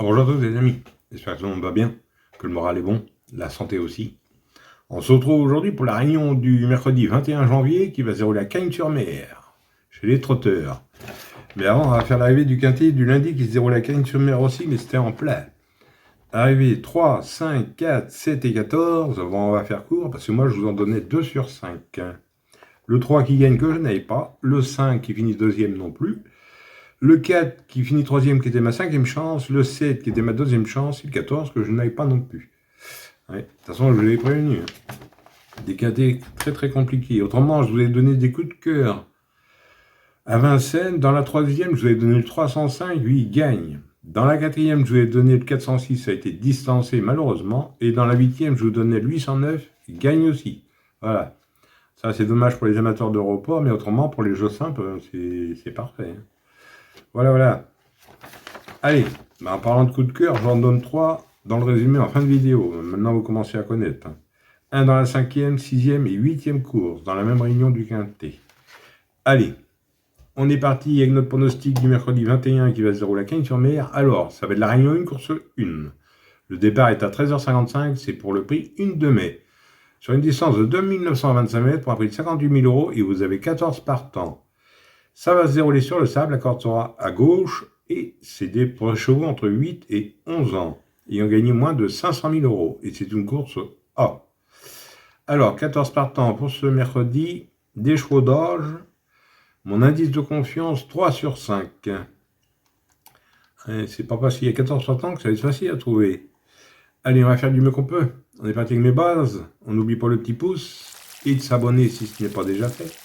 Bonjour à tous les amis, j'espère que tout le monde va bien, que le moral est bon, la santé aussi. On se retrouve aujourd'hui pour la réunion du mercredi 21 janvier qui va se dérouler à Cagnes-sur-Mer, chez les trotteurs. Mais avant, on va faire l'arrivée du quintet du lundi qui se déroule à Cagnes-sur-Mer aussi, mais c'était en plat. Arrivée 3, 5, 4, 7 et 14, on va faire court parce que moi je vous en donnais 2 sur 5. Le 3 qui gagne que je n'avais pas, le 5 qui finit deuxième non plus, le 4 qui finit troisième qui était ma cinquième chance, le 7 qui était ma deuxième chance, et le 14 que je n'avais pas non plus. Ouais, de toute façon, je vous l'avais prévenu. Des quintets très très compliqués. Autrement, je vous ai donné des coups de cœur. À Vincennes, dans la troisième, je vous ai donné le 305, lui il gagne. Dans la quatrième, je vous ai donné le 406, ça a été distancé malheureusement. Et dans la huitième, je vous donnais le 809, il gagne aussi. Voilà. Ça, c'est dommage pour les amateurs de report, mais autrement, pour les jeux simples, c'est parfait. Voilà, voilà. Allez, en parlant de coup de cœur, j'en donne 3 dans le résumé en fin de vidéo. Maintenant, vous commencez à connaître. Un dans la 5e, 6e et 8e course, dans la même réunion du quintet. Allez, on est parti avec notre pronostic du mercredi 21 qui va se dérouler à Cagnes-sur-Mer. Alors, ça va être la réunion 1, course 1. Le départ est à 13h55, c'est pour le prix 1 de mai. Sur une distance de 2925 mètres pour un prix de 58 000 € et vous avez 14 partants. Ça va se dérouler sur le sable, la corde sera à gauche et c'est des chevaux entre 8 et 11 ans ayant gagné moins de 500 000 € et c'est une course A. Alors, 14 partants pour ce mercredi, des chevaux d'âge, mon indice de confiance 3 sur 5. C'est pas parce qu'il y a 14 partants que ça va être facile à trouver. Allez, on va faire du mieux qu'on peut. On est parti avec mes bases, on n'oublie pas le petit pouce et de s'abonner si ce n'est pas déjà fait.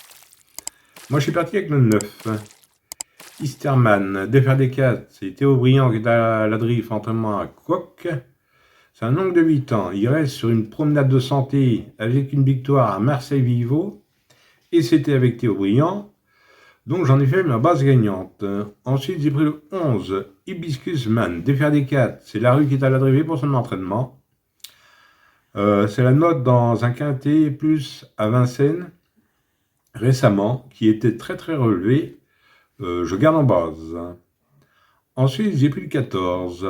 Moi, je suis parti avec le 9. Easterman, défaire des 4, c'est Théo Briand qui est à la drift, entraînement à Coq. C'est un oncle de 8 ans. Il reste sur une promenade de santé avec une victoire à Marseille-Vivo. Et c'était avec Théo Briand. Donc j'en ai fait ma base gagnante. Ensuite, j'ai pris le 11, Hibiscus Man, défaire des 4. C'est la rue qui est à la drift pour son entraînement. C'est la note dans un quintet plus à Vincennes récemment qui était très très relevé. Je garde en base. Ensuite, j'ai pris le 14.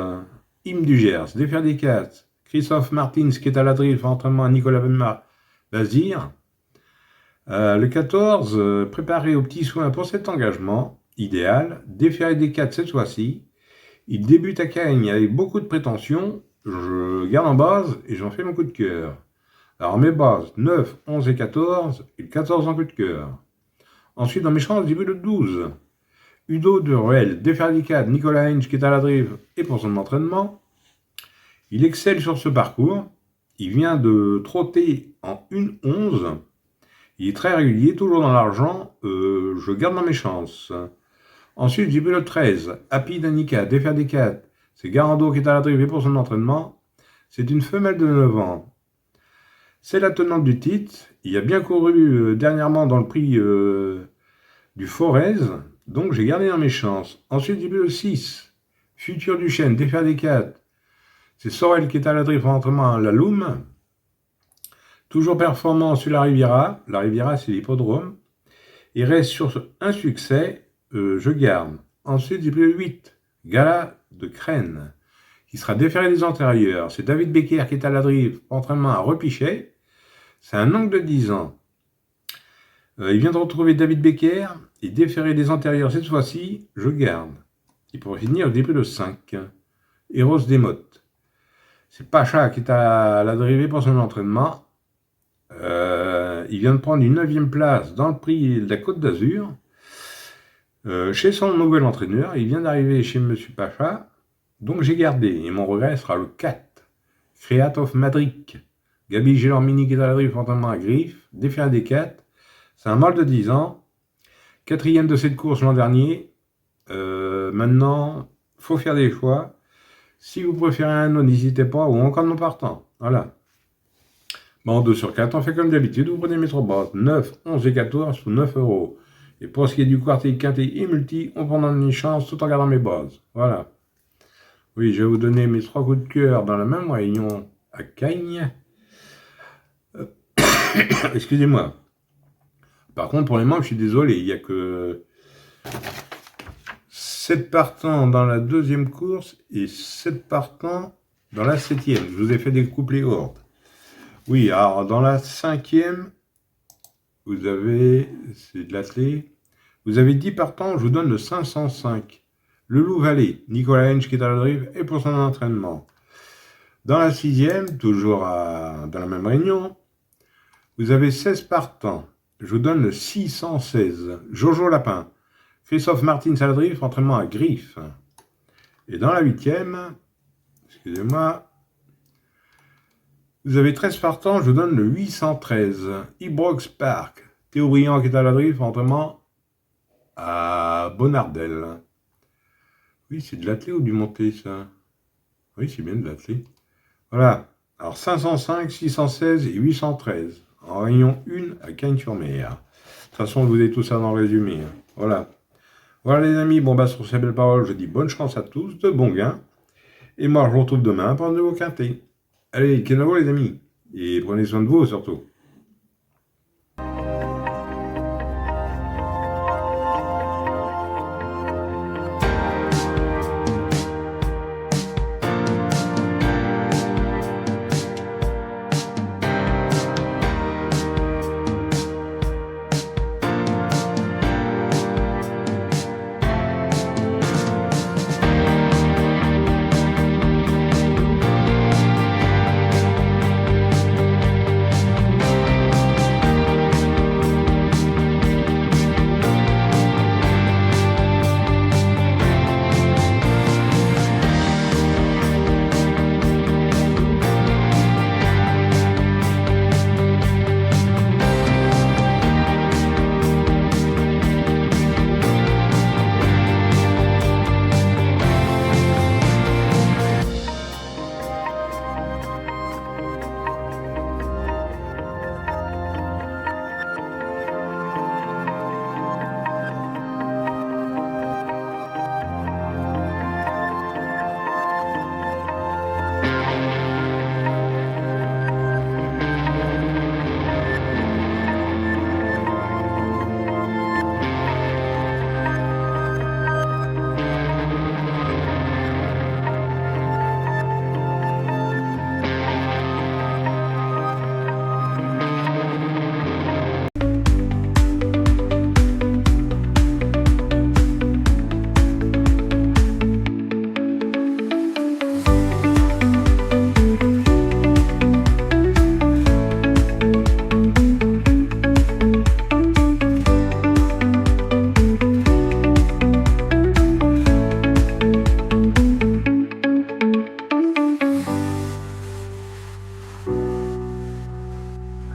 Im du Gers, défaire des 4. Christophe Martins qui est à la drift, entraînement à Nicolas Bazir. Le 14, préparé aux petits soins pour cet engagement, idéal. Défaire des 4 cette fois-ci. Il débute à Cagnes avec beaucoup de prétentions. Je garde en base et j'en fais mon coup de cœur. Alors mes bases, 9, 11 et 14, et le 14 en coup de cœur. Ensuite, dans mes chances, j'ai pris le 12. Udo de Ruel, défaire des 4, Nicolas Heinz qui est à la drive et pour son entraînement. Il excelle sur ce parcours. Il vient de trotter en 1-11. Il est très régulier, toujours dans l'argent. Je garde dans mes chances. Ensuite, j'ai pris le 13. Happy Danica, défaire des 4. C'est Garando qui est à la drive et pour son entraînement. C'est une femelle de 9 ans. C'est la tenante du titre. Il a bien couru dernièrement dans le prix du Forez. Donc j'ai gardé dans mes chances. Ensuite, j'ai pris le 6. Futur du Chêne, défaire des 4. C'est Sorel qui est à la drift en entraînement à la Loum. Toujours performant sur la Riviera. La Riviera, c'est l'hippodrome. Il reste sur un succès. Je garde. Ensuite, j'ai pris le 8. Gala de Crène, qui sera déféré des antérieurs. C'est David Becker qui est à la drift, entraînement à Repichet. C'est un oncle de 10 ans. Il vient de retrouver David Becker et déférer des antérieurs cette fois-ci, je garde. Et pour finir, j'ai pris le 5. Eros Desmottes. C'est Pacha qui est à la drivée pour son entraînement. Il vient de prendre une 9e place dans le prix de la Côte d'Azur. Chez son nouvel entraîneur, il vient d'arriver chez M. Pacha. Donc j'ai gardé. Et mon regret sera le 4. Creatov Madric. Gabi Gélormini qui est à la drive entraînement à Griffe. Défaire des 4. C'est un mâle de 10 ans. 4e de cette course l'an dernier. Maintenant, il faut faire des choix. Si vous préférez un autre, n'hésitez pas, ou encore non partant. Voilà. Bon, 2 sur 4, on fait comme d'habitude. Vous prenez mes 3 bases. 9, 11 et 14 sous 9 €. Et pour ce qui est du quartier, quintet et multi, on prend une chance tout en gardant mes bases. Voilà. Oui, je vais vous donner mes 3 coups de cœur dans la même réunion à Cagnes. Excusez-moi. Par contre, pour les membres, je suis désolé, il n'y a que 7 partants dans la deuxième course et 7 partants dans la 7e. Je vous ai fait des couplets ordres. Oui, alors dans la 5e, vous avez, c'est de l'athlé, vous avez 10 partants, je vous donne le 505. Le Loup Vallée, Nicolas Hench qui est à la drive et pour son entraînement. Dans la 6e, toujours dans la même réunion, vous avez 16 partants. Je vous donne le 616. Jojo Lapin, Christophe Martin à la drive, entraînement à Griffe. Et dans la 8e, excusez-moi, vous avez 13 partants, je vous donne le 813. Ibrox Park, Théo Briand qui est à la drive, entraînement à Bonardel. Oui, c'est de l'athlé ou du monté, ça? Oui, c'est bien de l'athlé. Voilà. Alors, 505, 616 et 813. En réunion 1 à Cagnes-sur-Mer. De toute façon, vous avez tout ça dans le résumé. Hein. Voilà. Voilà, les amis. Bon, bah, sur ces belles paroles, je dis bonne chance à tous, de bons gains. Et moi, je vous retrouve demain pour un nouveau quintet. Allez, kenavo, les amis. Et prenez soin de vous, surtout.